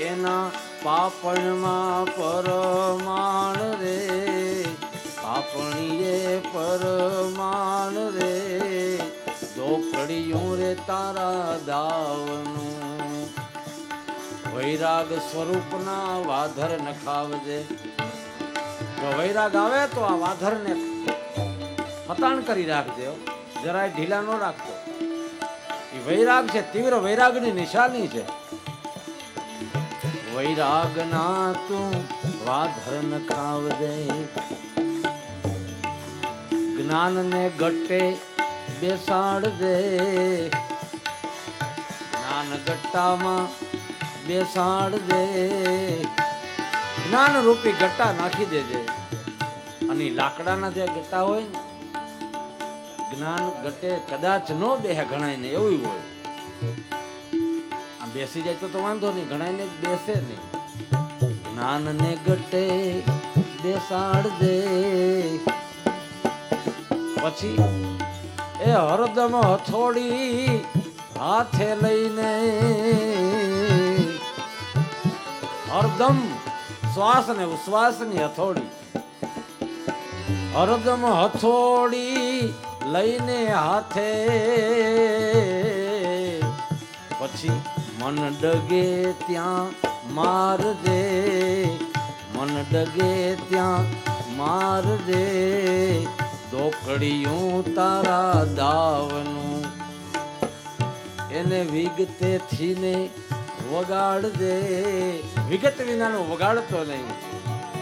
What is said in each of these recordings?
એના પાપણમાં પરમાણ રે, પાપણીએ પરમાણ રે, દોકડિયું રે તારા દાવનું. વૈરાગ સ્વરૂપના વાધર નખાવજે. જો વૈરાગ આવે તો આ વાધરને ફતાણ કરી રાખજે, જરાય ઢીલા ન રાખતો. એ વૈરાગ છે, તીવ્ર વૈરાગની નિશાની છે. વૈરાગ ના તું વાધર નખાવજે. જ્ઞાન ને ગટ્ટે બેસાડજે, જ્ઞાન ગટ્ટામાં બેસાડજે. જ્ઞાન રૂપી ગટ્ટા નાખી દેજે. અને લાકડાના જે ગટ્ટા હોય ને, જ્ઞાન ગટ્ટે કદાચ નો બેહે ઘણાઈને, એવું હોય. આમ બેસી જાય તો વાંધો નહીં, ઘણાઈને બેસે નહીં. જ્ઞાન ને ગટ્ટે બેસાડજે. પછી એ હરદમ હથોડી હાથે લઈને, હરદમ શ્વાસ ને ઉશ્વાસ ની હથોડી, હરદમ હથોડી લઈને હાથે. પછી મન ડગે ત્યાં મારજે, મન ડગે ત્યાં મારજે. દોકડિયું તારા દાવનું, એને વિગતે થીને વગાડજે. વિગત વિનાનું વગાડતો નહીં.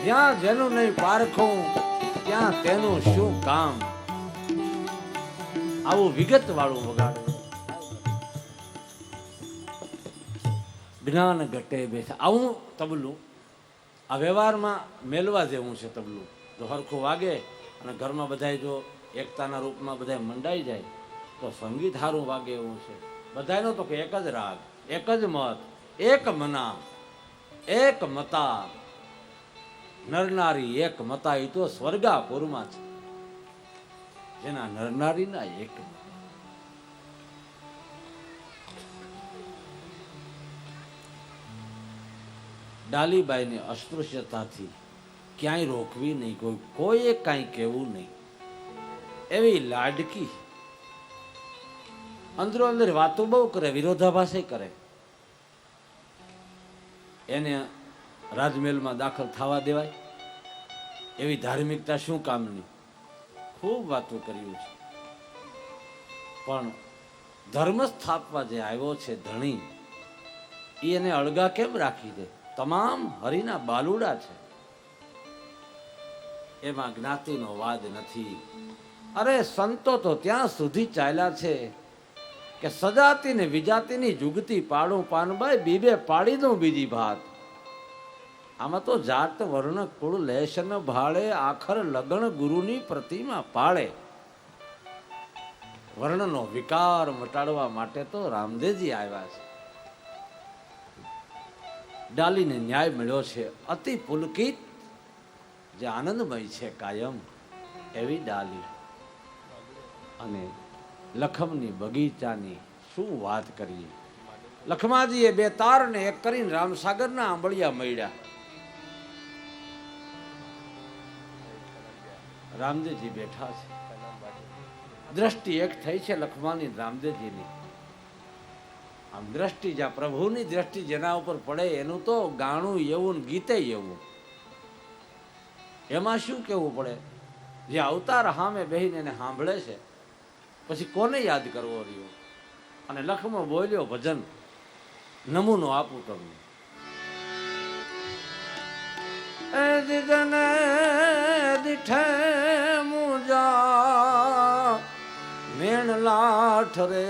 જ્યાં જેનું નહીં પારખું ત્યાં તેનું શું કામ. આવું વિગત વાળું વગાડે. જ્ઞાન ઘટે બેસા. આવું તબલું આ વ્યવહારમાં મેલવા જેવું છે. તબલું જો હરખું વાગે અને ઘરમાં બધાય જો એકતાના રૂપમાં બધા મંડાઈ જાય તો સંગીત સારું વાગે એવું છે. બધાનો તો કે એક જ રાગ, એક જ મત, એક મના, એક મતા. નરનારી એક મતા, એ તો સ્વર્ગાપુરમાં છે, જેના નરનારીના એક. ડાલીબાઈને અસ્પૃશ્યતાથી ક્યાંય રોકવી નહીં, કોઈએ કાંઈ કહેવું નહીં. એવી લાડકી અંદરો અંદર વાતો બહુ કરે, વિરોધાભાસે કરે. એને રાજમહેલમાં દાખલ થવા દેવાય એવી ધાર્મિકતા શું કામની. ખૂબ વાતો કર્યું છે, પણ ધર્મ સ્થાપવા જે આવ્યો છે ધણી, એને અળગા કેમ રાખી દે? તમામ હરિના બાલુડા છે, એમાં જ્ઞાતિનો વાદ નથી. અરે સંતો તો ત્યાં સુધી ચાલ્યા છે કે સજાતી ને વિજાતીની જુગતી પાડું પાનબાઈ, બીબે પાડી દઉં બીજી ભાત. આમાં તો જાત વર્ણ કુળ લેશ ન ભાળે, આખર લગણ ગુરુની પ્રતિમા પાળે. વર્ણનો વિકાર મટાડવા માટે તો રામદેવજી આવ્યા છે. ડાલીને ન્યાય મળ્યો છે, અતિ પુલકિત, જે આનંદમય છે કાયમ, એવી ડાલી. અને લખમની બગીચાની શું વાત કરીએ. લખમાજીએ બે તારને એક કરીને રામસાગરના આંબળિયા મળ્યા. રામદેવજી બેઠા છે, દ્રષ્ટિ એક થઈ છે લખમાની રામદેવજીની. આમ દ્રષ્ટિ જ્યાં પ્રભુની દ્રષ્ટિ જેના ઉપર પડે એનું તો ગાણું એવું, ગીતે એવું. એમાં શું કેવું પડે? જે અવતાર સામે બેહીને એને સાંભળે છે, પછી કોને યાદ કરવો રહ્યો? અને લખમો બોલ્યો ભજન, નમૂનો આપું તમને. દીઠે મુજા મેણ લાઠ રે,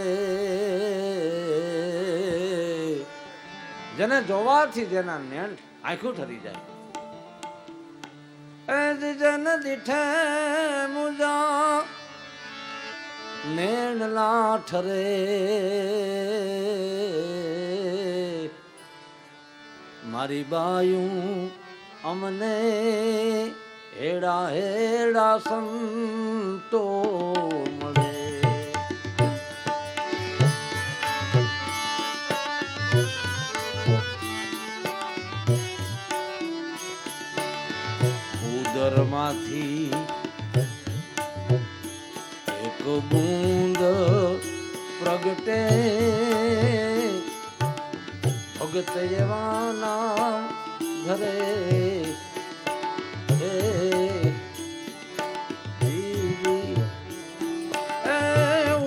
જેને જોવાથી જેના નેણ આંખું ઠરી જાય. જન દીઠે મુજા નેણ લાઠ રે, મારી બાયું અમને હેડા હેડા સંતો મળે. ઉદરમાંથી એક બૂંદ પ્રગટે ભગત એવાના ઘરે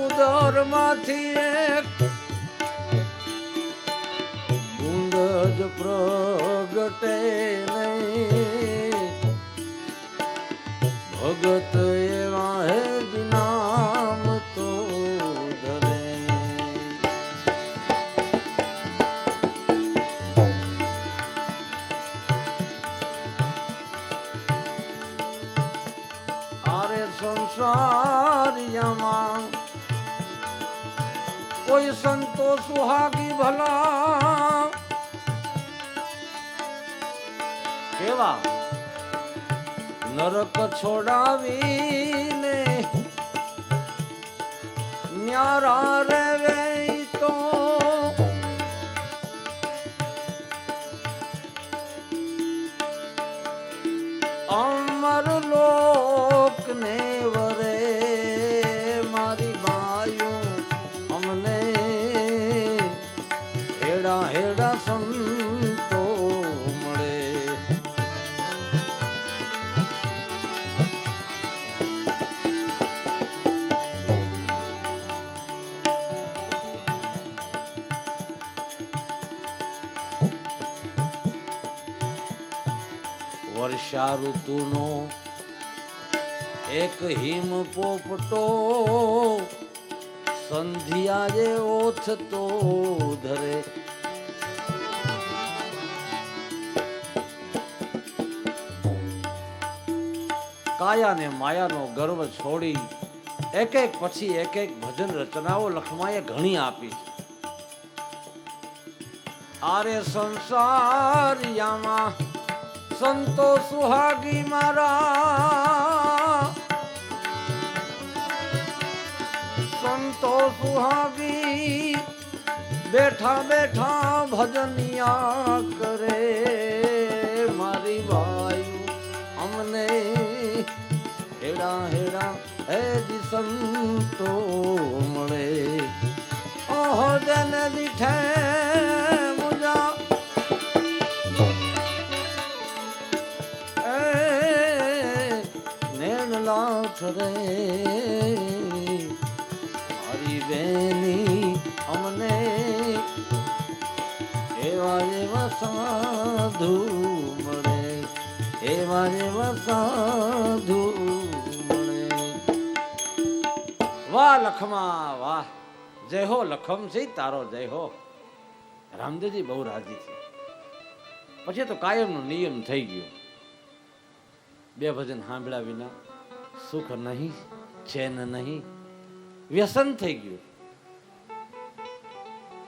ઉદરમાંથી એક બૂંદ જ પ્રગટે નહીં ભગત એવા હે જ નામ તો ધરે. આરે સંસારિયામાં કોઈ સંતો સુહાગી ભલા કેવા નરક છોડાવીને ન્યારા રેવે તો અમર લોકને વરે મારી બાયું અમને હેડા હેડા સંતો મળે. વર્ષા ઋતુનો એક હિમ પોપટો સંધ્યા જે ઓછતો ધરે. કાયા ને માયાનો ગર્વ છોડી એક એક પછી એક એક ભજન રચનાઓ લખમાએ ઘણી આપી. આરે સંસારિયામાં સંતો સુહાગી મારા સંતો સુહાગી બેઠા બેઠા ભજનિયા કરે મારી વાયુ અમને હેડા હેડા હેજી સંતો મળે. ઓહો જને દીઠે મુજા રે મારી બેની અમને એવા એવા સાધુ મળે એવા એવા સાધુ મળે. વાહ લખમા વાહ, જય હો લખમસિંહ તારો જય હો. રામદેવજી બહુ રાજી છે. પછી તો કાયમનો નિયમ થઈ ગયો, બે ભજન સાંભળ્યા વિના સુખ નહીં, ચેન નહીં, વ્યસન થઈ ગયું.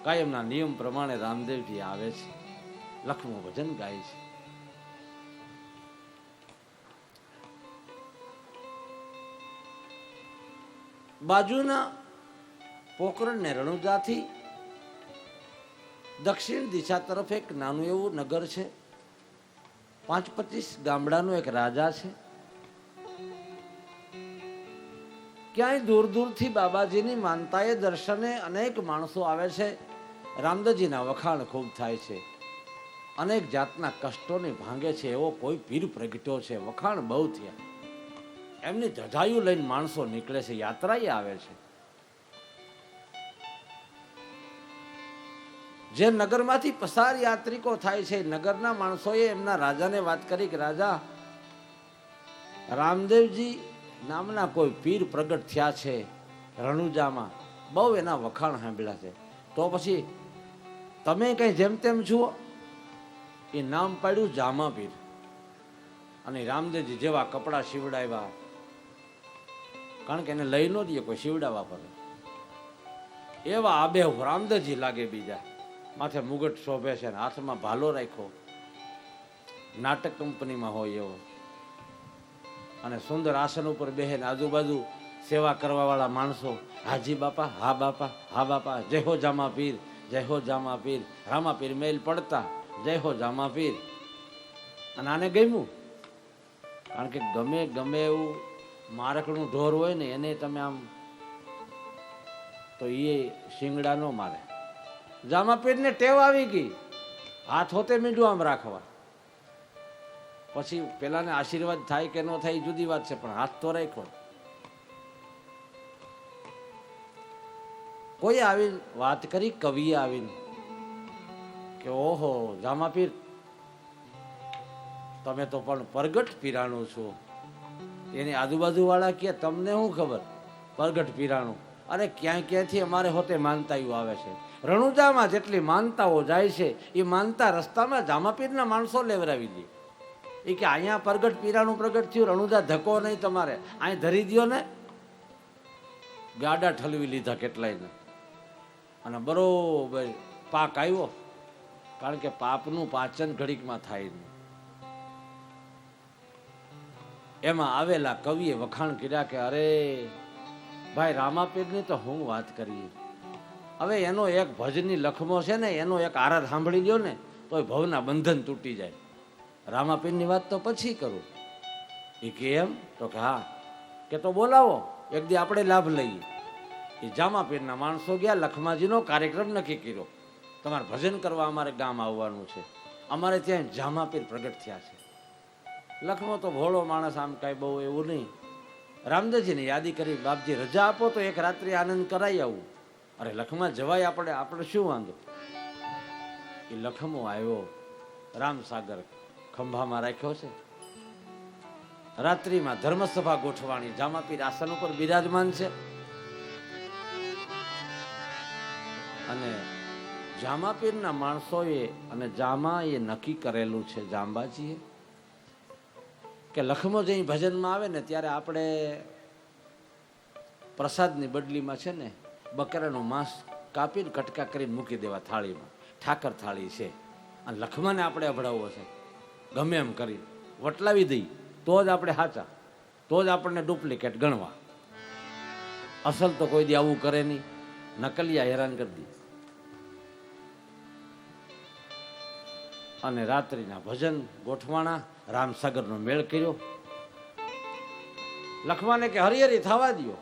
કાયમના નિયમ પ્રમાણે રામદેવજી આવે છે, લખમું ભજન ગાય છે. બાજુના પોકરણ ને રણુજાથી દક્ષિણ દિશા તરફ એક નાનું એવું નગર છે. 25 ગામડાનો એક રાજા છે. ક્યાંય દૂર દૂરથી બાબાજીની માનતાએ દર્શને અનેક માણસો આવે છે. રામદેવજીના વખાણ ખૂબ થાય છે. અનેક જાતના કષ્ટોને ભાંગે છે એવો કોઈ પીર પ્રગટ્યો છે. વખાણ બહુ થયા. એમની ધજાયું લઈને માણસો નીકળે છે, યાત્રાએ આવે છે. જે નગરમાંથી પસાર યાત્રિકો થાય છે, નગરના માણસોએ એમના રાજાને વાત કરી કે રાજા, રામદેવજી નામના કોઈ પીર પ્રગટ થયા છે રણુજામાં, બહુ એના વખાણ સાંભળ્યા છે. તો પછી તમે કઈ જેમ તેમ જુઓ. એ નામ પાડ્યું જામા પીર. અને રામદેવજી જેવા કપડા સીવડાવ્યા, કારણ કે એને લઈ ન દઈએ કોઈ, સીવડાવવા પડે. એવા આબેહૂબ રામદેવજી લાગે. બીજા માથે મુગટ શોભે છે, હાથમાં ભાલો રાખ્યો, નાટક કંપનીમાં હોય એવો. અને સુંદર આસન ઉપર બેહેને આજુબાજુ સેવા કરવા વાળા માણસો, હાજી બાપા, હા બાપા, હા બાપા, જય હો જામા પીર, જય હો જામા પીર. રામા પીર મેલ પડતા, જય હો જામા પીર. અને આને ગમ્યું. કારણ કે ગમે એવું મારકનું ઢોર હોય ને એને તમે આમ તો એ શિંગડા ન મારે. જામાપીરને ટેવ આવી ગઈ હાથ હોતે મીંડું આમ રાખવા. પછી પેલાને આશીર્વાદ થાય કે ન થાય જુદી વાત છે, પણ હાથ તો રાખ્યો. કોઈ આવી વાત કરી કવિએ આવીને કે ઓહો જામાપીર તમે તો પણ પ્રગટ પીરાણું છો. એની આજુબાજુ વાળા કે તમને શું ખબર પ્રગટ પીરાણું? અરે ક્યાંથી અમારે હોતે માનતાઓ આવે છે. રણુજામાં જેટલી માનતાઓ જાય છે એ માનતા રસ્તામાં જામાપીરના માણસો લેવરાવી દે. એ કે અહીંયા પ્રગટ પીરાણું પ્રગટ થયું, રણુજા ધક્કો નહીં તમારે, અહીં ધરી દો ને. ગાડા ઠલવી લીધા કેટલાયને, અને બરોબર પાક આવ્યો. કારણ કે પાપનું પાચન ઘડીકમાં થાય નહીં. એમાં આવેલા કવિએ વખાણ કર્યા કે અરે ભાઈ રામાપીરની તો હું વાત કરીએ. હવે એનો એક ભજનની લખમો છે ને, એનો એક આરાધ સાંભળી લ્યો ને તો ભવના બંધન તૂટી જાય. રામાપીરની વાત તો પછી કરું. એ કે એમ? તો કે હા. કે તો બોલાવો એક દી આપણે લાભ લઈએ. એ જામાપીરના માણસો ગયા, લખમાજીનો કાર્યક્રમ નક્કી કર્યો. તમારે ભજન કરવા અમારે ગામ આવવાનું છે, અમારે ત્યાં જામાપીર પ્રગટ થયા છે. લખમો તો ભોળો માણસ, આમ કાંઈ બહુ એવું નહીં. રામદેવજીને યાદી કરી, બાપજી રજા આપો તો એક રાત્રિ આનંદ કરાઈ આવું. અરે લખમાં જવાય આપણે શું વાંધો. એ લખમો આવ્યો, રામસાગર ખંભામાં રાખ્યો છે. રાત્રિમાં ધર્મસભા ગોઠવાણી, જામાપીર આસન ઉપર બિરાજમાન છે. અને જામાપીરના માણસોએ અને જામાએ નક્કી કરેલું છે, જાંબાજીએ, કે લખમો જઈ ભજનમાં આવે ને ત્યારે આપણે પ્રસાદની બદલીમાં છે ને બકરાનું માંસ કાપીને કટકા કરીને મૂકી દેવા થાળીમાં. ઠાકર થાળી છે, અને લખમાને આપણે અભડાવવો છે. ગમે એમ કરી વટલાવી દઈ તો જ આપણે સાચા, તો જ આપણને ડુપ્લિકેટ ગણવા. અસલ તો કોઈ દી આવું કરે નહીં, નકલિયા હેરાન કરી દી. અને રાત્રિના ભજન ગોઠવાણા, રામસાગરનો મેળ કર્યો. લખમાને કે હરિહરી થવા દો.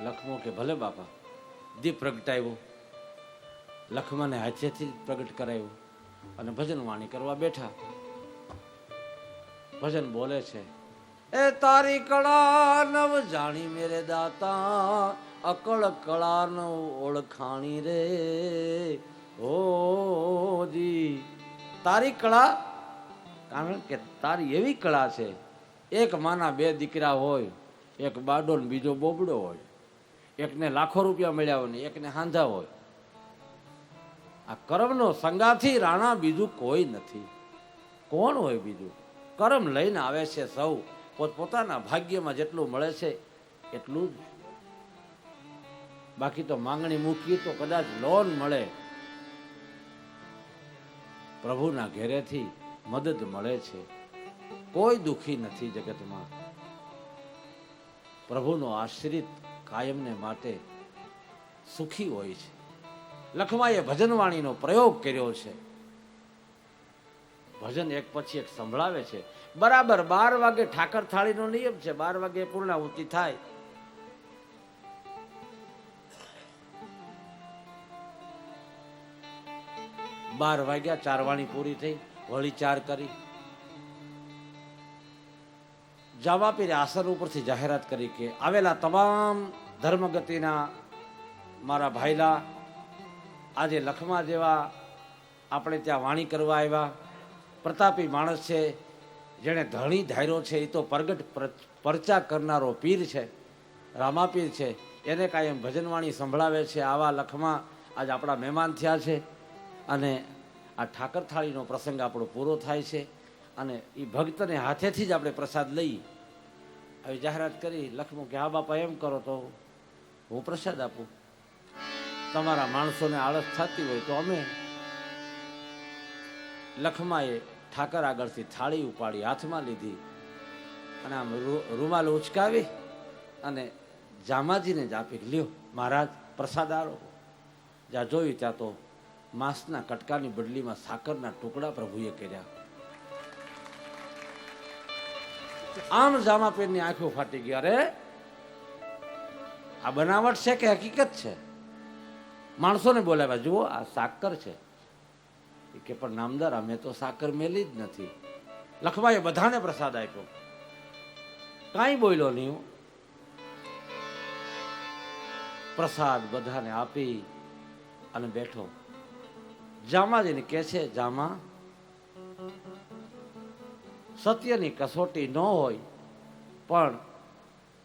લખમો કે ભલે બાપા. દીપ પ્રગટાવ્યો, લખમાને હાથેથી પ્રગટ કરાવ્યો અને ભજન વાણી કરવા બેઠા. ભજન બોલે છે, એ તારી કળા નવ જાણી મેરે દાતા, અકળ કળા નો ઓળખાણી રે ઓજી. તારી કળા, કારણ કે તારી એવી કળા છે, એક માના બે દીકરા હોય, એક બાડો ને બીજો બોબડો હોય, એકને લાખો રૂપિયા મળ્યા હોય ને એકને હાંધા હોય. આ કર્મનો સંગાથી રાણા બીજું કોઈ નથી. કોણ હોય બીજું? કર્મ લઈને આવે છે સૌ, પોતપોતાના ભાગ્યમાં જેટલું મળે છે એટલું જ. બાકી તો માંગણી મૂકીએ તો કદાચ લોન મળે. પ્રભુના ઘેરેથી મદદ મળે છે. કોઈ દુખી નથી જગતમાં. પ્રભુનો આશ્રિત કાયમને માટે સુખી હોય છે. લખમાએ ભજનવાણીનો પ્રયોગ કર્યો છે. ભજન એક પછી એક સંભળાવે છે. બરાબર 12 વાગે ઠાકર થાળીનો નિયમ છે, 12 વાગે પૂર્ણાહુતિ થાય. બાર વાગ્યા, 4 વાણી પૂરી થઈ, વળી 4 કરી. જામાપીરે આસન ઉપરથી જાહેરાત કરી કે આવેલા તમામ ધર્મગતિના મારા ભાઈલા, આજે લખમા જેવા આપણે ત્યાં વાણી કરવા આવ્યા પ્રતાપી માણસ છે, જેણે ધણી ધાર્યો છે. એ તો પ્રગટ પરચા કરનારો પીર છે, રામાપીર છે. એને કાયમ ભજનવાણી સંભળાવે છે. આવા લખમા આજ આપણા મહેમાન થયા છે. અને આ ઠાકર થાળીનો પ્રસંગ આપણો પૂરો થાય છે. અને એ ભક્તને હાથેથી જ આપણે પ્રસાદ લઈ આવી જાહેરાત કરી. લખમો કે હા બાપા, એમ કરો તો હું પ્રસાદ આપું. તમારા માણસોને આળસ થતી હોય તો અમે. લખમાએ ઠાકર આગળથી થાળી ઉપાડી હાથમાં લીધી અને આમ રૂમાલ ઉચકાવી અને જામાજીને જ આપી, લ્યો મહારાજ પ્રસાદ આરો. જ્યાં જોયું ત્યાં તો માંસના કટકાની બદલીમાં સાકરના ટુકડા પ્રભુએ કર્યા. આમ જામાપીરની આંખો ફાટી ગઈ. અરે આ બનાવટ છે કે હકીકત છે? માણસોને બોલાવ્યા, જુઓ આ સાકર છે. એ કે પણ નામદાર અમે તો સાકર મેલી જ નથી. લખવાએ બધાને પ્રસાદ આપ્યો, કાંઈ બોલ્યો નહીં. પ્રસાદ બધાને આપી અને બેઠો. જામાજીને કહે છે, જામા સત્યની કસોટી ન હોય પણ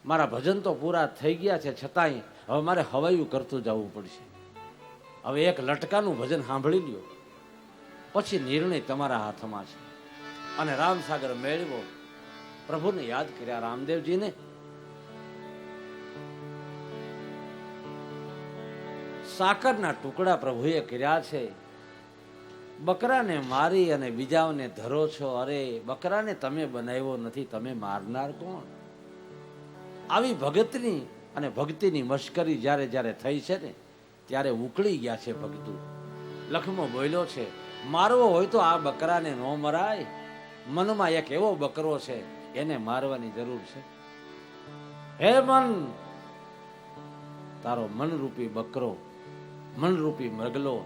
મારા ભજન તો પૂરા થઈ ગયા છે, છતાંય હવે મારે હવાયું કરતું જવું પડશે. હવે એક લટકાનું ભજન સાંભળી લ્યો, પછી નિર્ણય તમારા હાથમાં છે. અને રામસાગર મેળવો. પ્રભુને યાદ કર્યા, રામદેવજીને. સાકરના ટુકડા પ્રભુએ કર્યા છે. બકરાને મારી અને બીજાઓને ધરો છો. અરે બકરાને તમે બનાવ્યો નથી, તમે મારનાર કોણ? આવી ભગતની અને ભક્તિની મશ્કરી જ્યારે જ્યારે થઈ છે ને, ત્યારે ઉકળી ગયા છે ભક્તો. લખમો બોલ્યો છે, મારવો હોય તો આ બકરાને ન મરાય. મનમાં એક એવો બકરો છે, એને મારવાની જરૂર છે. હે મન, તારો મનરૂપી બકરો, મનરૂપી મરગલો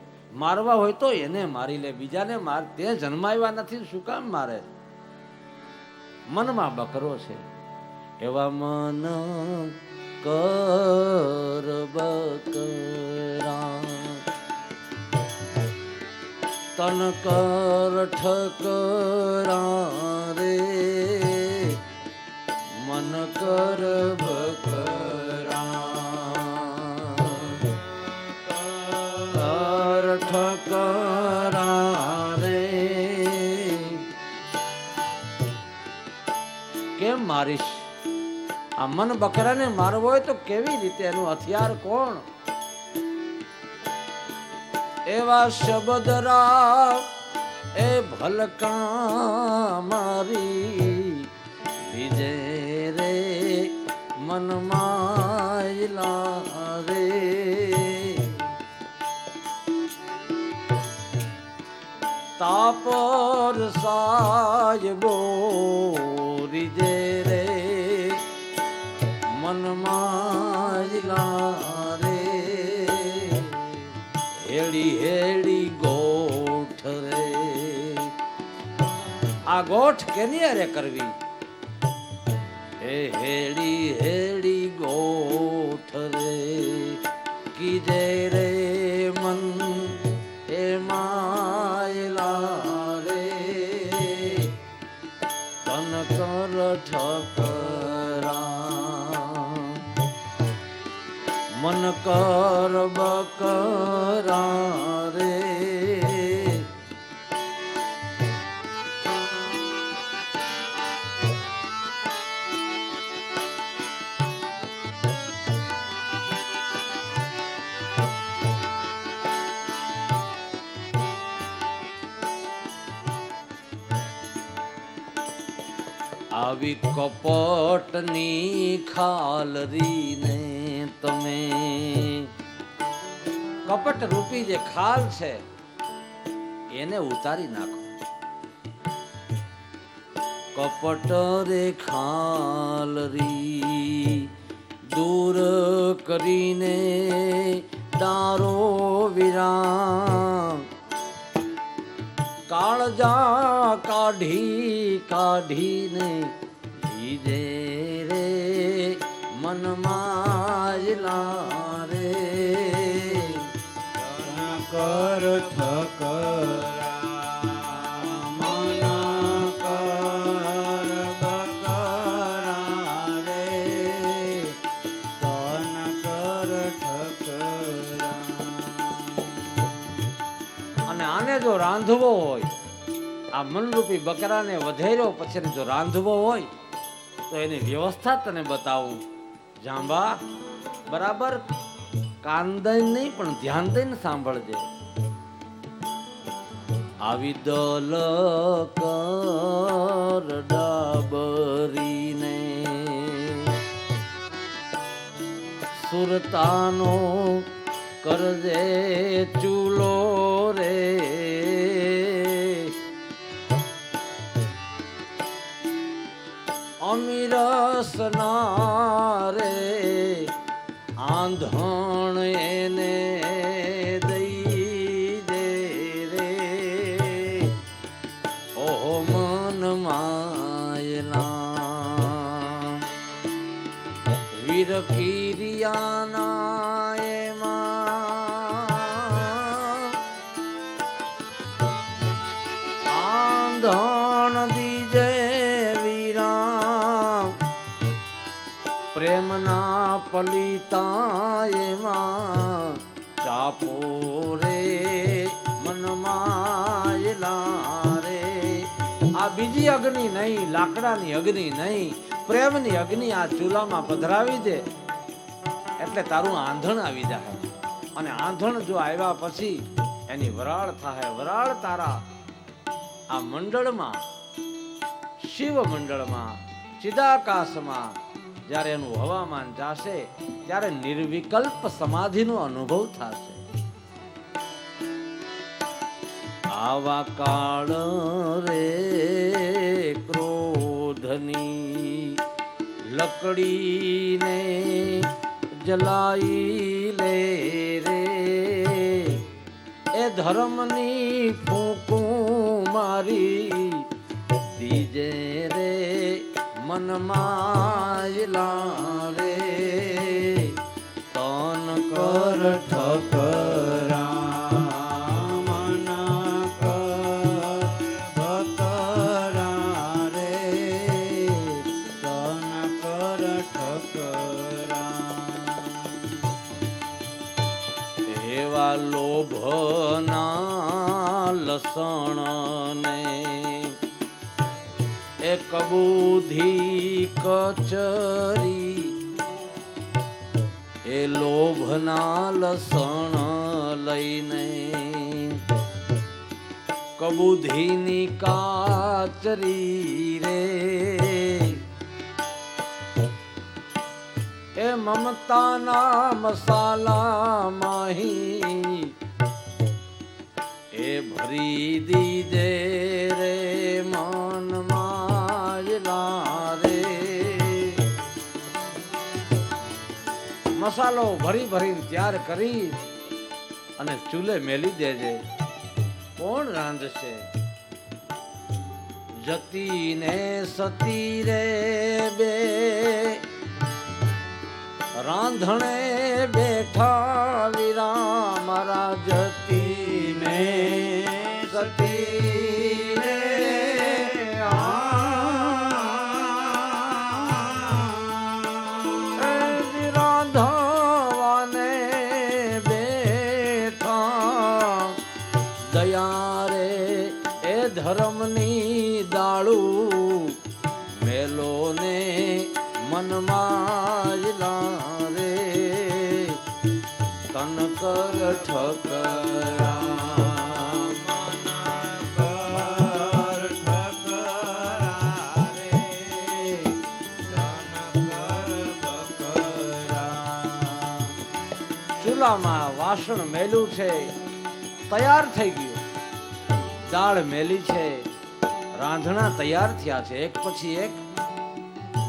મારવા હોય તો એને મારી લે, બીજાને માર. તે જન્માવ્યા નથી, શું કામ મારે? મનમાં બકરો છે. એવા મન કર બકરા, તન કર ઠકરા રે, મન કર બકરા, કર ઠકરા રે. કેમ મારીશ? આ મન બકરાને મારવો હોય તો કેવી રીતે? એનું હથિયાર કોણ? એવા શબ્દ રાવ એ ભલકા મારી વિજય રે, મન માયલા રે. તાપર સાયબો રીજે રે, મન માયલા રે. હેડી હેડી ગોઠ રે. આ ગોઠ કેની અરે કરવી? હે હેડી હેડી ગોઠ રે, કીજે રે મન હે માયલા રે. તન કર ઠકરા, મન કર બકરા રે. આવી કપટની ખાલરીને તમે, કપટ રૂપી જે ખાલ છે એને ઉતારી નાખો. કપટ રે ખાલરી દૂર કરીને તારો વિરામ, કાળજા કાઢી કાઢીને લીધે રે, મન માયલા રે. કર ઠકરા, મન કર બકરા રે, તન કર ઠકરા. અને આને જો રાંધવો હોય, આ મનરૂપી બકરાને વધેર્યો પછી જો રાંધવો હોય તો એની વ્યવસ્થા તને બતાવું. જાંબા બરાબર કાન દઈને નહીં પણ ધ્યાન દઈને સાંભળજે. આવી દલ કર ડાબરીને સુરતાનો કરજે ચૂલો રે, પીરસના રે આંધણ એને દઈ દે રે ઓહો મન માયલા વીર કીરિયાના એમાં આંધણ દીજે વીરા પ્રેમના પલિતા એમાં ચાપો રે મનમાયલા રે આ બીજી અગ્નિ નહીં, લાકડાની અગ્નિ નહીં, પ્રેમની અગ્નિ આ ચૂલામાં પધરાવી દે એટલે તારું આંધણ આવી જાય. અને આંધણ જો આવ્યા પછી એની વરાળ થાય. વરાળ તારા આ મંડળમાં, શિવ મંડળમાં, ચિદાકાશમાં જ્યારે એનું હવામાન જાશે ત્યારે નિર્વિકલ્પ સમાધિનો અનુભવ થશે. આવા કાળ રે ક્રોધની લકડીને જલાઈ લે રે એ ધર્મની ફૂંકું મારી દીજે રે મનમાયલા રે તન કર ઠકરા મન કર ભકરા રે તન કર ઠકરા એવા લોભના લસણને એક બુદ્ધિ કચરી એ લોભના લસણ લઈને કબુધિની કાચરી રે એ મમતાના મસાલા માહી એ ભરી દીજે રે મન માયલા રે મસાલો ભરી ભરીને તૈયાર કરી અને ચૂલે મેલી દેજે. કોણ રાંધશે? જતી ને સતી રે બે રાંધણે બેઠા વીરા મારા જતી ને સતી રે રાંધવાને બેઠા દયા રે એ ધર્મની દાળું મેલો ને મનમાયલા રે તન કર ઠકરા ચૂલામાં વાસણ મેલું છે, તૈયાર થઈ ગયું. દાળ મેલી છે, રાંધણા તૈયાર થયા છે. એક પછી એક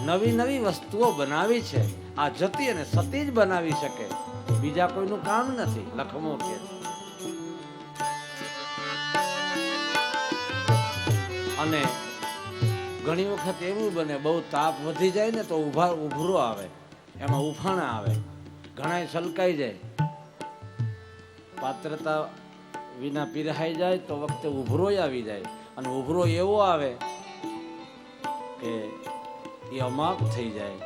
નવી નવી વસ્તુઓ બનાવી છે. આ જતી અને સતી જ બનાવી શકે, બીજા કોઈનું કામ નથી. લખમો કે અને ઘણી વખત એવું બને બહુ તાપ વધી જાય ને તો ઉભરો આવે, એમાં ઉફાણા આવે, ઘણા સલકાઈ જાય. પાત્રતા વિના પીરહાઈ જાય તો વખતે ઉભરો આવી જાય. અને ઉભરો એવો આવે કે એ અમાપ થઈ જાય.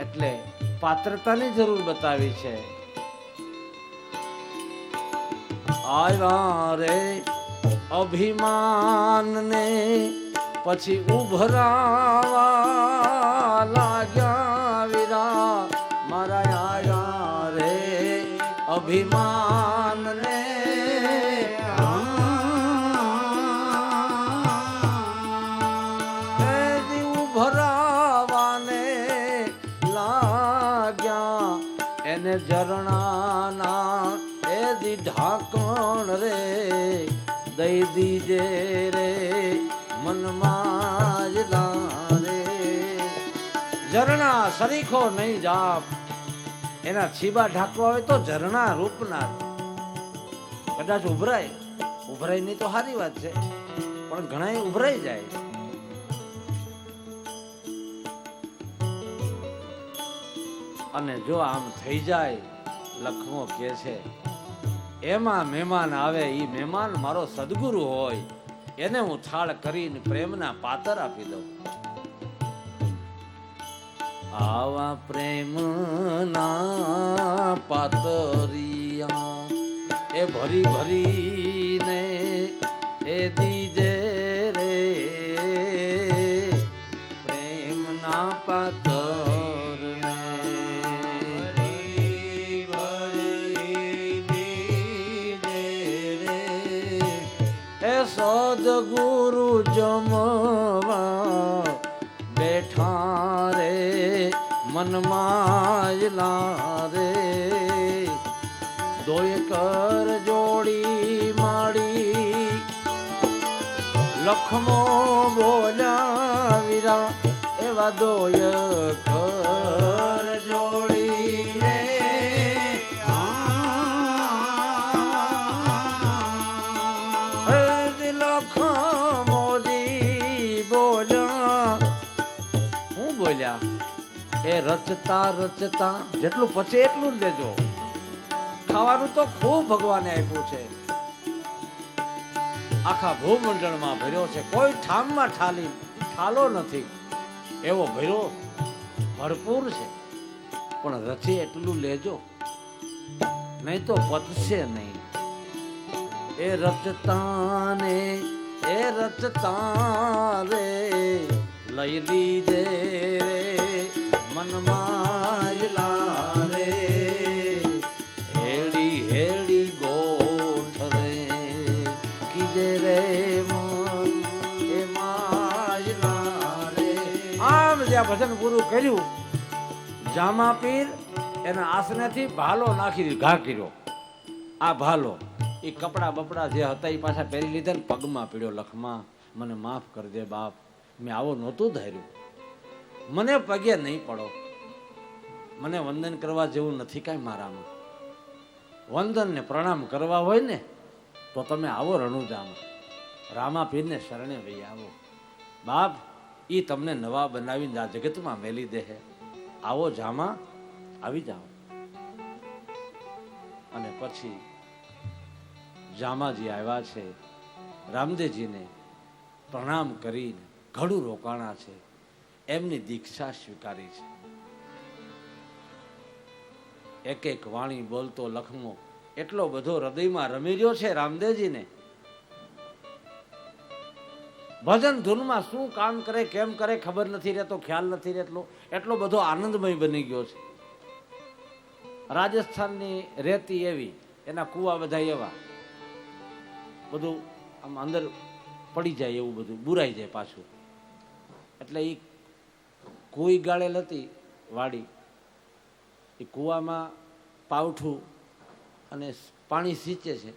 એટલે પાત્રતાની જરૂર બતાવી છે. આવ્યા રે અભિમાનને પછી ઉભરાવા લાગ્યા વીરા મારા. આવ્યા રે અભિમાનને ઉભરાવાને લાગ્યા એને ઝરણાના એ દી ઢાંકણ રે દઈ દીજે રે મનમાયલા રે સરીખો નહીં જાપ, એના છીબા ઢાંકવા હોય તો ઝરણા રૂપના. કદાચ ઉભરાય નહીં તો સારી વાત છે, પણ ઘણા ઉભરાઈ જાય. અને જો આમ થઈ જાય, લખમો કે છે એમાં મહેમાન આવે, ઈ મહેમાન મારો સદગુરુ હોય, એને હું થાળ કરીને પ્રેમના પાતર આપી દઉં. આવા પ્રેમના પાતરિયા એ ભરી ભરીને એ દીજે રે, પ્રેમના પાતર સદગુરુ જમવા બેઠા રે, મનમાં રે દોય કર જોડી માડી. લખમો બોલ્યા વીરા એવા દોય કર જોડી રે. એ રચતા રચતા જેટલું પચે એટલું જ લેજો. ખાવાનું તો ખૂબ ભગવાને આપ્યું છે, આખા ભૂમંડળમાં ભર્યો છે, કોઈ ઠામમાં ઠાલો નથી એવો ભર્યો ભરપૂર છે. પણ રચે એટલું લેજો, નહીં તો પચશે નહીં. એ રચતા ને એ રચતા રે લઈ લીજે મનમાં રે, હેડી હેડી ગોઠ રે કીજે રે મન એ માયલા રે. આમ જ્યાં ભજન પૂરું કર્યું, જામા પીર એના આસનેથી ભાલો નાખી ઘા કર્યો. આ ભાલો એ કપડા બપડા જે હતા એ પાછા પહેરી લીધા ને પગમાં પીડ્યો. લખમાં મને માફ કરજે બાપ, મેં આવો નહોતું ધાર્યું, મને પગે નહીં પડો, મને વંદન કરવા જેવું નથી કાંઈ મારામાં. વંદન ને પ્રણામ કરવા હોય ને તો તમે આવો રણુજામાં, રામાપીરને શરણે વહી આવો. બાપ એ તમને નવા બનાવીને આ જગતમાં મેલી દે. આવો જામા, આવી જાઓ. અને પછી જામાજી આવ્યા છે, રામદેવજીને પ્રણામ કરીને ઘડું રોકાણા છે, એમની દીક્ષા સ્વીકારી છે. એક એક વાણી બોલતો લખમો એટલો બધો હૃદયમાં રમી રહ્યો છે રામદેવજીને. ભજન ધૂનમાં શું કામ કરે કેમ કરે ખબર નથી રહેતો, ખ્યાલ નથી રહેતો, એટલો બધો આનંદમય બની ગયો છે. રાજસ્થાનની રેતી એવી, એના કુવા બધા એવા, બધું આમ અંદર પડી જાય એવું બધું બુરાઈ જાય પાછું. એટલે એ કુઈ ગાળેલ હતી વાડી, એ કુવામાં પાવઠું અને પાણી સિંચે છે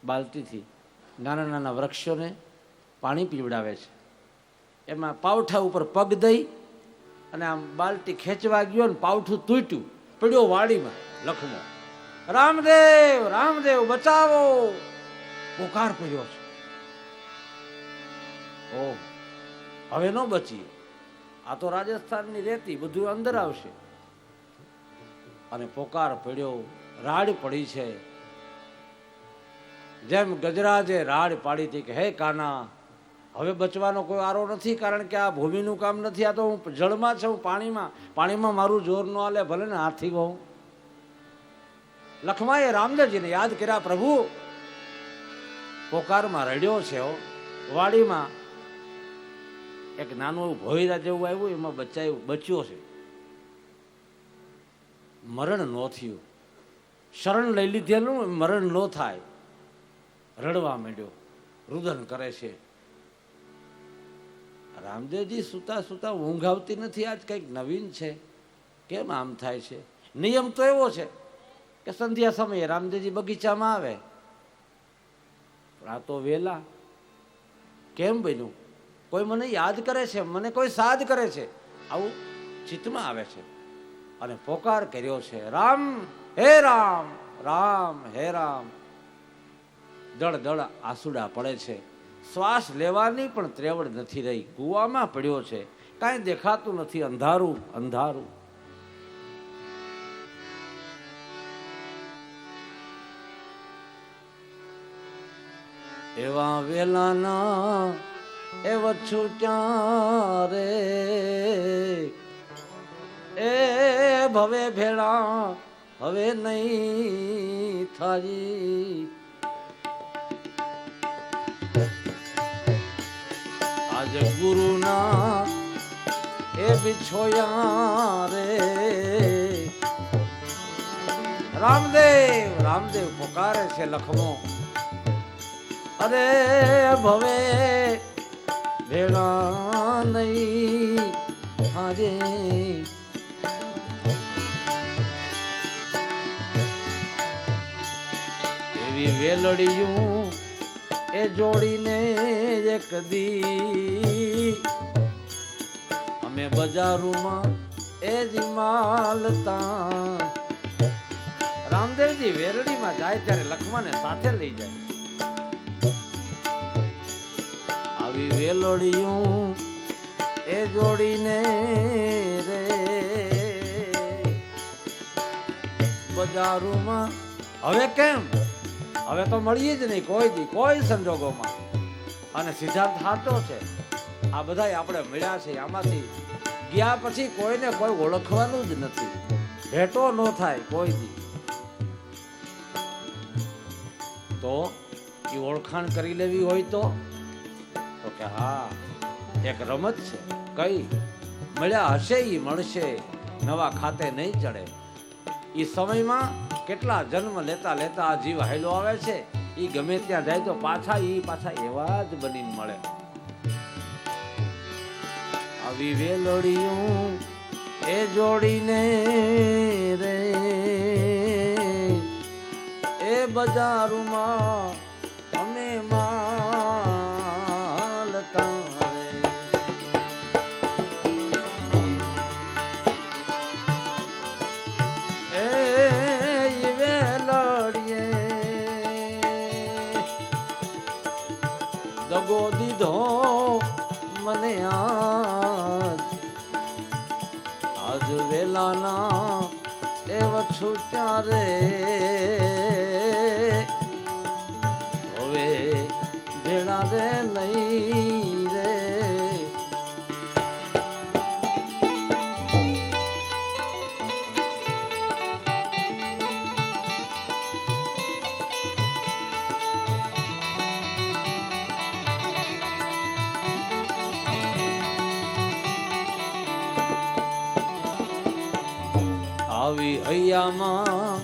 બાલટીથી. નાના નાના વૃક્ષોને પાણી પીવડાવે છે. એમાં પાવઠા ઉપર પગ દઈ અને આમ બાલટી ખેંચવા ગયો ને પાવઠું તૂટ્યું, પડ્યો વાડીમાં. લખમો રામદેવ રામદેવ બચાવો પોકાર પડ્યો છે. ઓ હવે ન બચીએ, આ તો રાજસ્થાનની રેતી બધું અંદર આવશે. અને પોકાર પડ્યો, રાડ પડી છે. જેમ ગજરાજે રાડ પાડી હતી કે હે કાના, હવે બચવાનો કોઈ આરો નથી, કારણ કે આ ભૂમિનું કામ નથી, આ તો હું જળમાં છું, પાણીમાં મારું જોર ન હાલે, ભલે ને હાથી બહુ. લખમાએ રામદેવજીને યાદ કર્યા, પ્રભુ પોકારમાં રડ્યો છે. વાડીમાં એક નાનું ભોયરા જેવું આવ્યું, એમાં બચ્યો છે. મરણ ન થયું, શરણ લઈ લીધેલું મરણ ન થાય. રડવા માંડ્યો, રુદન કરે છે. રામદેવજી સુતા સુતા ઊંઘ આવતી નથી, આજ કંઈક નવીન છે, કેમ આમ થાય છે? નિયમ તો એવો છે કે સંધ્યા સમયે રામદેવજી બગીચામાં આવે, આ તો વેલા કેમ બન્યું? કોઈ મને યાદ કરે છે, મને કોઈ સાદ કરે છે. આવું ચિત્તમાં આવે છે અને પોકાર કર્યો છે, રામ હે રામ, રામ હે રામ. દળ દળ આંસુડા પડે છે, શ્વાસ લેવાની પણ ત્રેવડ નથી રહી. કૂવામાં પડ્યો છે, કાંઈ દેખાતું નથી, અંધારું અંધારું. એવા વેલાના એ વચ્છુ ક્યાં રે, એ ભવે ભેળા હવે નહીં થાજી. આજે ગુરુના એ બિછોયા રે. રામદેવ રામદેવ પોકારે છે લખમો, અરે ભવે ભેળા નહીં હારે. એવી વેલડિયું એ જોડીને એક દી અમે બજારોમાં એ જ માલતા. રામદેવજી વેરડીમાં જાય ત્યારે લખમાને સાથે લઈ જાય. આવી વેલડિયું એ જોડીને રે બજારોમાં. હવે કેમ? હવે તો મળીએ જ નહીં કોઈ દી, કોઈ સંજોગોમાં. અને સિદ્ધાર્થ સાચો છે, આ બધા આપણે મળ્યા છે, આમાંથી ગયા પછી કોઈને કોઈ ઓળખવાનું જ નથી, ભેટો ન થાય કોઈ દી. તો એ ઓળખાણ કરી લેવી હોય તો કે હા એક રમત છે, કઈ મળ્યા હશે ઈ મળશે, નવા ખાતે નહીં ચડે. એ સમયમાં કેટલા જન્મ લેતા લેતા આ જીવ હાયલો આવે છે, એ ગમે ત્યાં જાય તો પાછા એવા જ બનીને મળે. આવી વેલડિયું એ જોડીને રે એ બજારમાં અમે માલતા રે. એ વેલડીએ દગો દીધો મને આજ વેલાના એ વચ્છુ ત્યારે હવે ભેળા રે નહીં રે. આવી હૈયામાં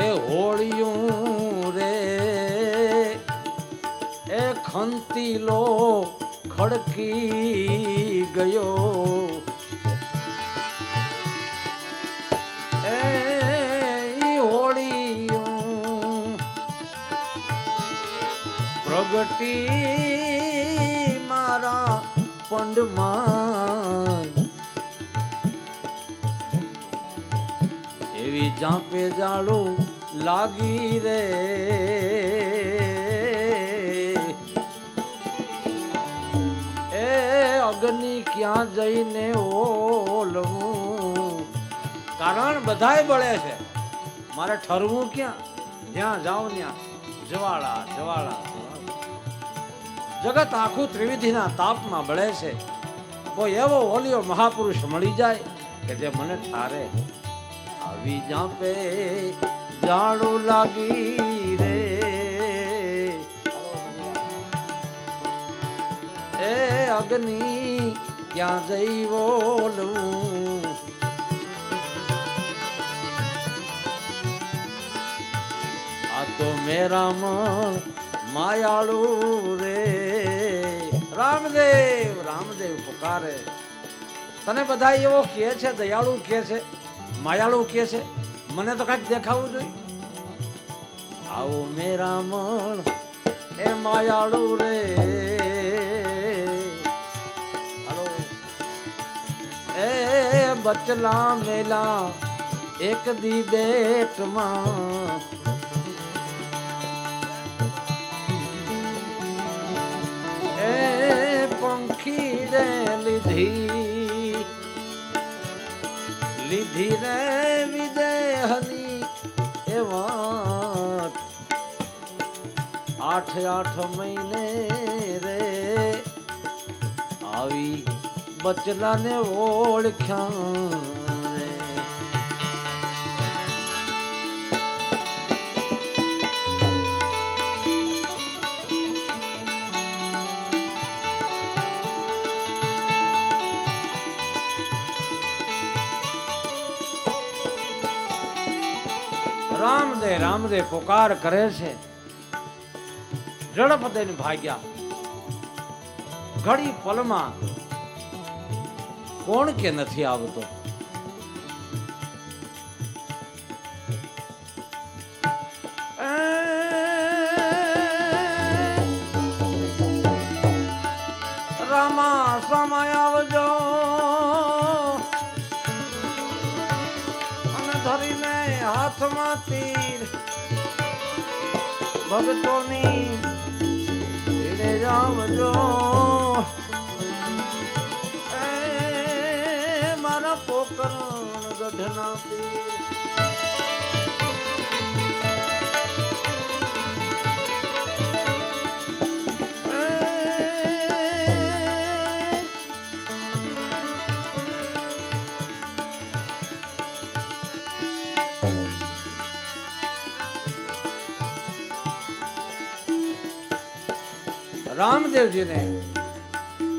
એ હોળિયું રે એ ખંતીલો ખડકી ગયો. એ હોળિયું પ્રગટી મારા પંડમાં. એવી જાપે જાળું લાગી રે એ અગ્નિ ક્યાં જઈને ઓલવું. કારણ બધાય બળે છે, મારે ઠરવું ક્યાં? જ્યાં જાઉં ત્યાં જવાળા જવાળા. જગત આખું ત્રિવિધિના તાપમાં બળે છે. કોઈ એવો ઓલિયો મહાપુરુષ મળી જાય કે જે મને ઠારે. આવી જાપે જાડું લાગી રે એ અગ્નિ ક્યાં જઈ બોલવું. આ તો મેરા મન માયાળું રે. રામદેવ રામદેવ પુકારે. તને બધા એવો કહે છે, દયાળુ કહે છે, માયાળુ કહે છે, મને તો કઈક દેખાવું જોઈએ. આવો મેરા મન એ માયાળુ રે. હાલો એ બચલા મેલા એક દી બેટમાં એ પંખી રે લીધી લીધી રે વિદેહની એ વાત 8 મહિને રે આવી બચલાને ઓળખ્યા રે. રામદે પોકાર કરે છે. ઝડપ દઈને ભાગ્યા. ઘડી પલમાં કોણ કે નથી આવતો. રામા સમય આવજો અને ધરીને હાથમાં તીર ભગતોની ભીડે જાવજો. મારા પોકરણ ગઢના પીર રામદેવજીને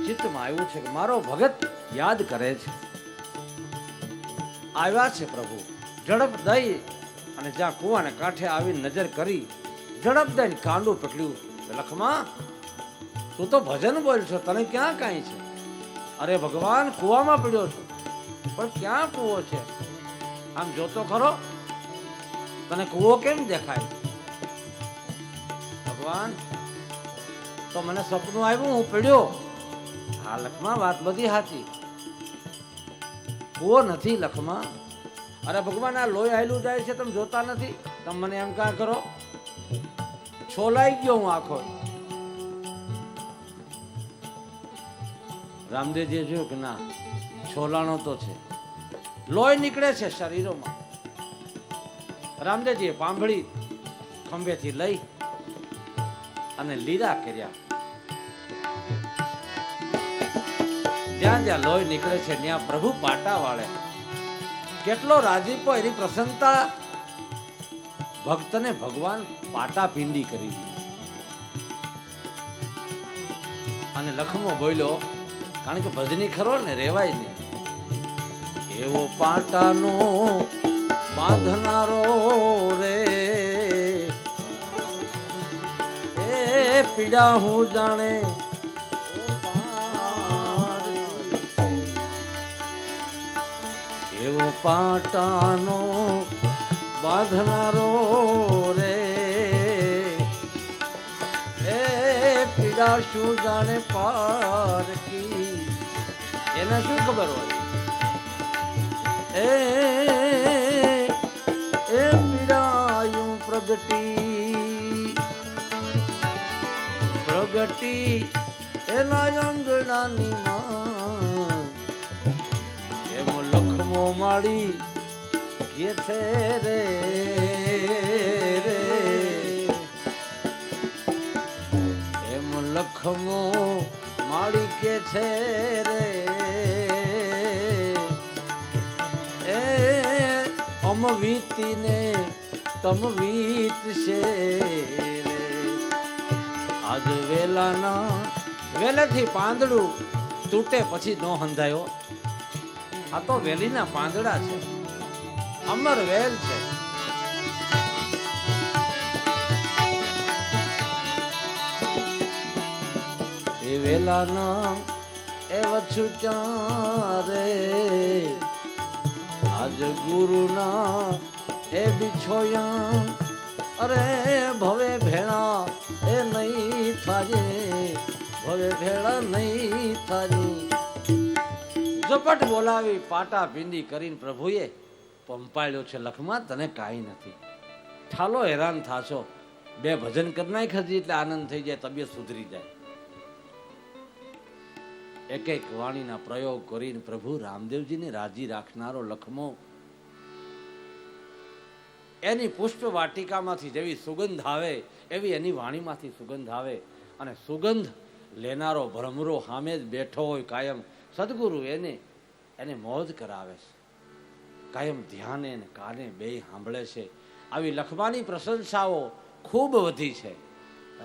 ચિત્તમાં આવ્યું છે કે મારો ભગત યાદ કરે છે. આવ્યા છે પ્રભુ. ઝડપ દઈ અને જ્યાં કુવાને કાંઠે આવી નજર કરી ઝડપ દઈને કાંડું પકડ્યું. લખમાં તું તો ભજન બોલ છો, તને ક્યાં કાંઈ છે? અરે ભગવાન, કુવામાં પડ્યો છું, પણ ક્યાં કૂવો છે? આમ જોતો ખરો, તને કૂવો કેમ દેખાય? ભગવાન, તો મને સપનું આવ્યું, હું પડ્યો. હા લખમાં, વાત બધી સાચી, કૂવો નથી લખમાં. અરે ભગવાન, આ લોહી આયલું જાય છે, તમે જોતા નથી? તમે મને એમ કાં કરો, છોલાઈ ગયો હું આખો. રામદેવજીએ જોયું કે ના, છોલાણો તો છે, લોહી નીકળે છે શરીરોમાં. રામદેવજીએ પાંભળી ખંભેથી લઈ અને લીરા કર્યા. જ્યાં જ્યાં લોહી નીકળે છે ત્યાં પ્રભુ પાટા વાળે. કેટલો રાજીપો, એની પ્રસન્નતા. ભક્તને ભગવાન પાટા પિંડી કરી દીધી. અને લખમો બોલ્યો, કારણ કે ભજની ખરો ને, રેવાય નહીં. એવો પાટાનો બાંધનારો રે, એ પીડા હું જાણે. એવો પાટાનો બાંધનારો રે, એ પીડા શું જાણે પારકી. એને શું ખબર હોય? એ પીડાયું પ્રગટી એના અંગણાની માં. એમ લખમો માડી કે છે રે, એમ લખમો માડી કે છે રે, એ અમ વીતીને તમ વીતશે રે. આજ વેલેથી પાંદડું તૂટે પછી નો હંધાયો. આ તો વેલીના પાંદડા છે, અમર વેલ છે. એ વેલાના એ વછુચા રે, આજ ગુરુના એ બિછોયા. અરે ભવે ભેળા એ નહીં થાજે, ભવે ભેળા નહીં થાજે. ઝપટ બોલાવી પાટા પીંડી કરીને પ્રભુએ પંપાળ્યો છે, લખમાં તને કાંઈ નથી. ઠાલો હેરાન થાશો, બે ભજન કરી નાખ હજી એટલે આનંદ થઈ જાય, તબિયત સુધરી જાય. એક એક વાણીના પ્રયોગ કરીને પ્રભુ રામદેવજીને રાજી રાખનારો લખમો એની પુષ્પ વાટિકામાંથી જેવી સુગંધ આવે એવી એની વાણીમાંથી સુગંધ આવે, અને સુગંધ લેનારો ભ્રમરો સામે જ બેઠો હોય કાયમ સદગુરુ એને મોજ કરાવે છે, કાયમ ધ્યાને ને કાને બે સાંભળે છે. આવી લખમાની પ્રશંસાઓ ખૂબ વધી છે.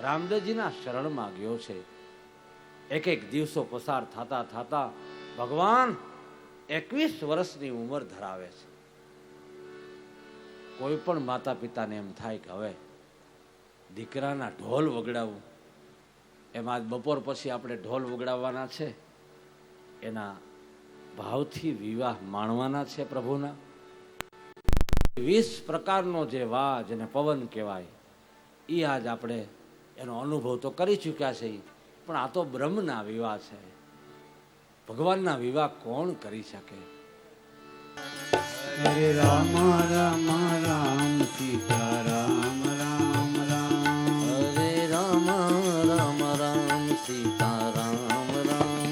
રામદેવજીના શરણમાં ગયો છે. એક એક દિવસો પસાર થતા થતા ભગવાન 21 વર્ષની ઉંમર ધરાવે છે. કોઈ પણ માતા પિતાને એમ થાય કે હવે દીકરાના ઢોલ વગડાવવું, એમાં બપોર પછી આપણે ઢોલ વગડાવવાના છે, એના ભાવથી વિવાહ માણવાના છે પ્રભુના. 20 પ્રકારનો જે વાજ અને પવન કહેવાય એ આજ આપણે એનો અનુભવ તો કરી ચૂક્યા છે, પણ આ તો બ્રહ્મના વિવાહ છે. ભગવાનના વિવાહ કોણ કરી શકે? હરે રામ રામ રામ સીતા રામ રામ રામ. હરે રામ રામ રામ સીતા રામ રામ.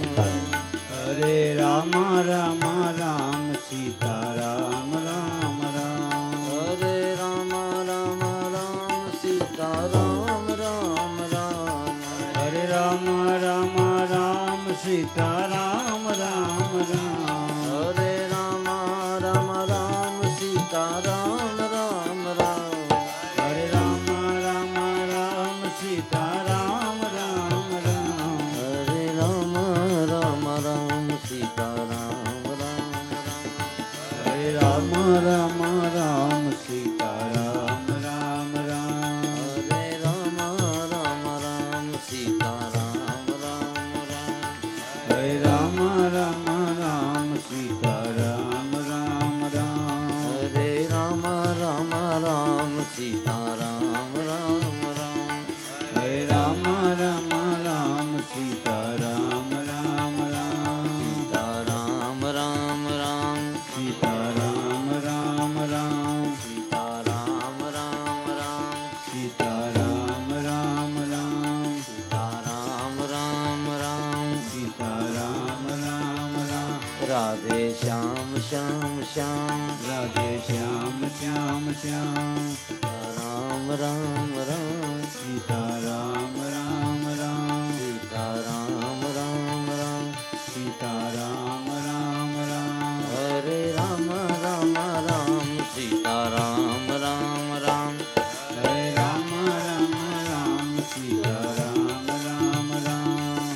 હરે રામ રામ રામ સીતા રામ રામ રામ. હરે રામ રામ રામ સીતા રામ રામ રામ. હરે રામ રામ રામ સીતા રામ રામ રામ. હરે રામ રામ રામ સીતા રામ રામ રામ. હરે રામ રામ રામ સીતા રામ રામ રામ. હરે રામ રામ રામ સીતા રામ રામ રામ. હરે રામ રામ રામ સીતા રામ રામ રામ. હરે રામ રામ રામ સીતા રામ રામ રામ. હરે રામ રામ રામ સીતા રામ રામ રામ. હરે રામ રામ રામ સીતા રામ રામ રામ. હરે રામ રામ રામ સીતા રામ રામ રામ. સીતા રામ રામ રામ. સીતા રામ રામ રામ. સીતા રામ રામ રામ. સીતા રામ રામ રામ. સીતા રામ રામ રામ. સીતા રામ રામ રામ. રાધે શ્યામ શ્યામ શ્યામ. રાધે શ્યામ શ્યામ શ્યામ. રામ રામ રામ. સીતા રામ રામ રામ. સીતા રામ રામ રામ. સીતા રામ રામ રામ. હરે રામ રામ રામ. સીતા રામ રામ રામ. હરે રામ રામ રામ. સીતા રામ રામ રામ.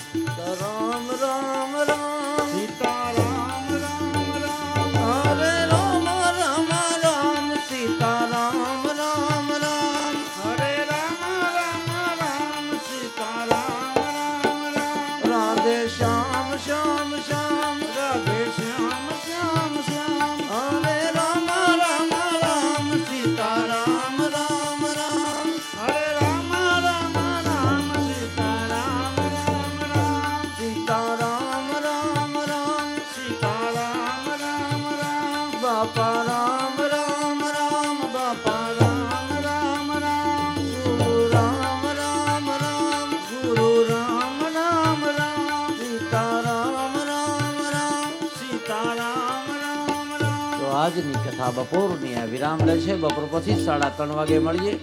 રામ રામ રામ. સીતા રામ રામ રામ. હરે રામ રામ રામ. સીતા રામ રામ રામ. હરે રામ રામ રામ. સીતા રામ રામ રામ. રાધે શ્યામ શ્યામ શ્યામ. રાધે શ્યામ શ્યામ શ્યામ. હરે રામ રામ રામ. સીતા રામ રામ રામ. હરે રામ રામ રામ. સીતા રામ રામ રામ. સીતા રામ રામ રામ. સીતા રામ રામ રામ. બાપા રામ રામ રામ. બાપા રામ રામ રામ. ગુરુ રામ રામ રામ. ગુરુ રામ રામ રામ. સીતા રામ રામ રામ. સીતા રામ રામ રામ. તો આજની કથા બપોરની આ વિરામ લે છે. બપોર પછી 3:30 વાગે મળીએ.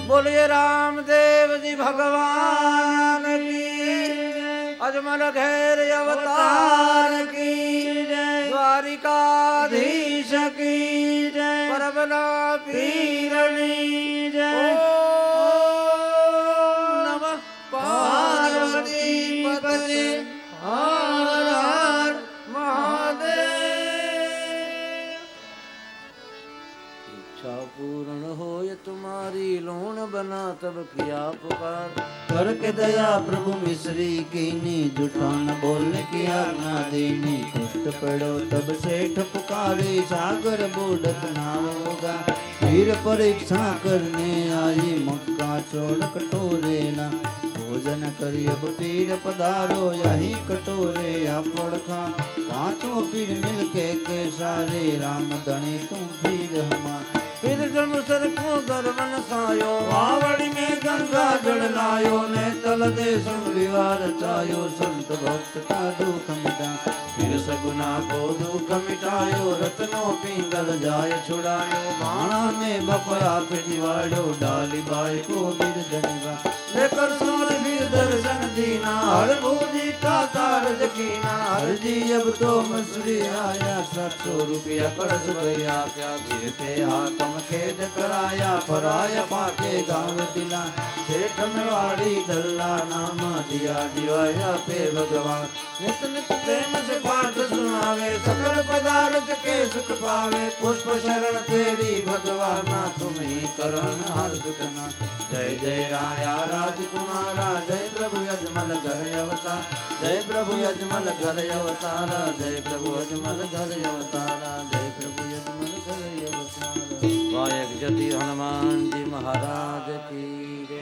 બોલીએ રામદેવજી ભગવાન કી અજમલ ઘેર અવતાર કી જય. દ્વારિકાધીશ કી જય. પરબલા પીરની જય. ઓમ નમઃ પાર્વતી પતે. હર હર મહાદેવ. इच्छा पूर्ण होय तुम्हारी लोण बना तब किया पुकार. करके दया प्रभु मिश्री कीनी जुठान बोलने की आज्ञा देनी. कष्ट पड़ो तब सेठ पुकारे सागर बोडत नाव होगा. वीर परीक्षा करने आई मक्का छोड़ कटोरे ना. हो भजन करी अब पीर पधारो यही कटोरे आपड़ खा पांचों पीर मिलके के सारे राम धनी तुम पीर हमार फिर जब सर को दरवन सायो वावड़ी में गंगा जल लायो ने तल दे संविवार चायो संत भक्त का दुख मिटा फिर सगुना को दुख मिटायो रत्नो पिंगल जाय छुड़ायो बाणा ने बपया पे दिवाड़ो डाली बाई को बिर धनिवा लेकर सोर फिर दर्शन दीना हर बूदी का कारज कीना हर जी अब तो मसरी आया 700 रुपया कर्ज भैया क्या गिर पे हाथम खेद कराया फराया पाके गाँव दिला सेठ मेवाड़ी दल्ला नाम दिया दिवाया पे भगवान नित नित प्रेम से पाठ सुनावे सकल पदार्थ के सुख पावे पुष्प शरण तेरी भगवाना तुम ही करण हर सुखना जय जय राया राजकुमारा जय प्रभु यजमल घर अवतार जय प्रभु यजमल घर अवतारा जय प्रभु यजमल घर अवतारा जय प्रभु यजमल घर अवतारा वायक जति हनुमान जी महाराज की जय।